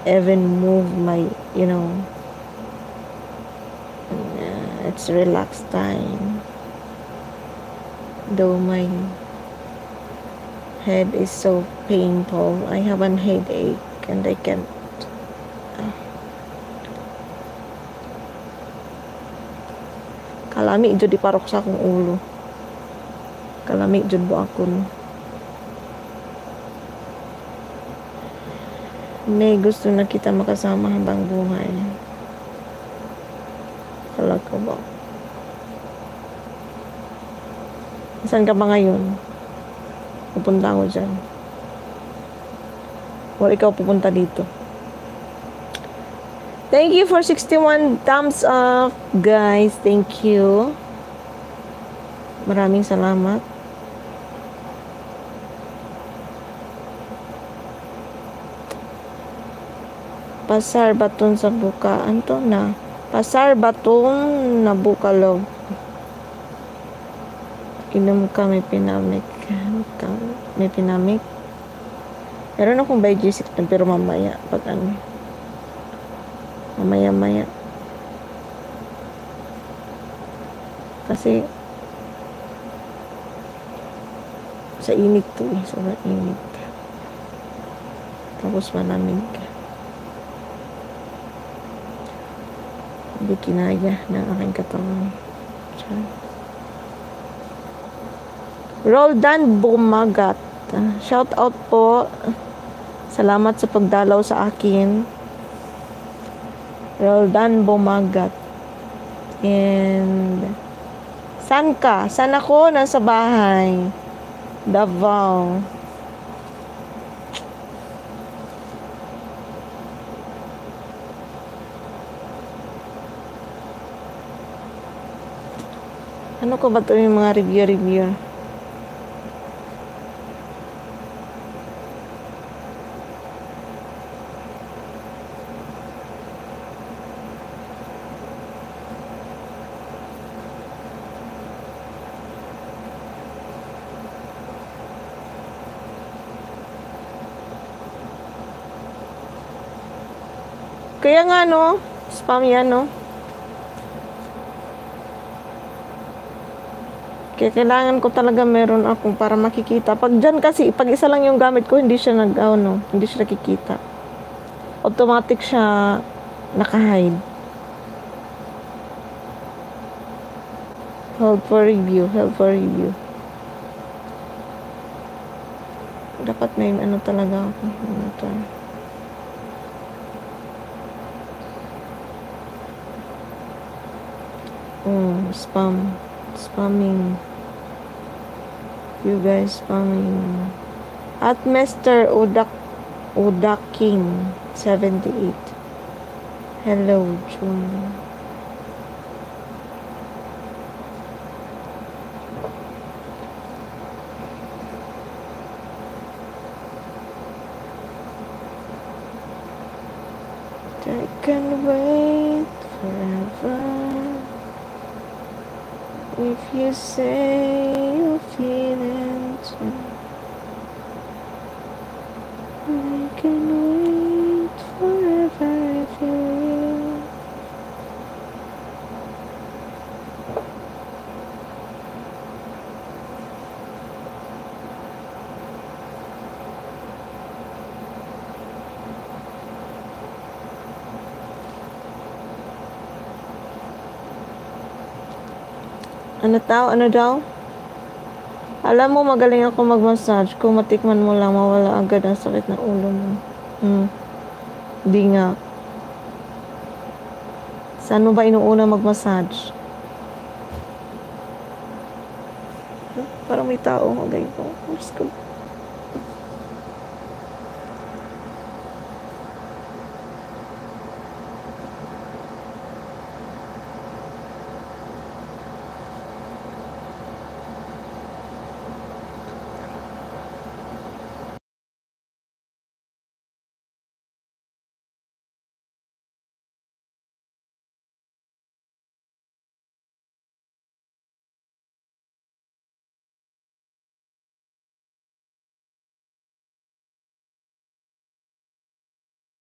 even move my, it's relaxed time. Though my head is so painful, I have a headache and I can't. Kalami jud di parok sa akong ulo. Kalami jud bo akon. May gusto na kita makasama habang buhay. Kala ko ba? Saan ka ba ngayon? Pupunta ako dyan. O ikaw pupunta dito. Thank you for 61 thumbs up, guys. Thank you. Maraming salamat. Pasar baton sa buka. Anto na? Pasar baton na buka love. Inom ka, may pinamik. May pinamik. Meron akong by G6 pero mamaya. Pag ano. Mamaya. Kasi sa init to eh. Sobrang init. Tapos malamig. Hindi kinaya ng aking katawan. Roldan Bumagat. Shout out po. Salamat sa pagdalaw sa akin. Roldan Bumagat. And saan ka? Saan ako? Nasa bahay. Davao. Ano ko ba ito yung mga review? Kaya nga no, spam yan no. Kaya kailangan ko talaga meron akong para makikita. Pag dyan kasi, pag isa lang yung gamit ko, hindi siya hindi siya nakikita. Automatic siya naka-hide. Hold for review. Dapat may ano talaga ako. Ano to? Spamming. You guys spamming. At Mr. Udaking 78. Hello, June. I can wait forever. If you say you're feeling too, I can wait forever if you will. Ano daw? Alam mo, magaling ako mag-massage. Kung matikman mo lang, mawala agad ang sakit ng ulo mo. Di nga. Saan mo ba inuuna mag-massage? Parang may tao. Magay ko.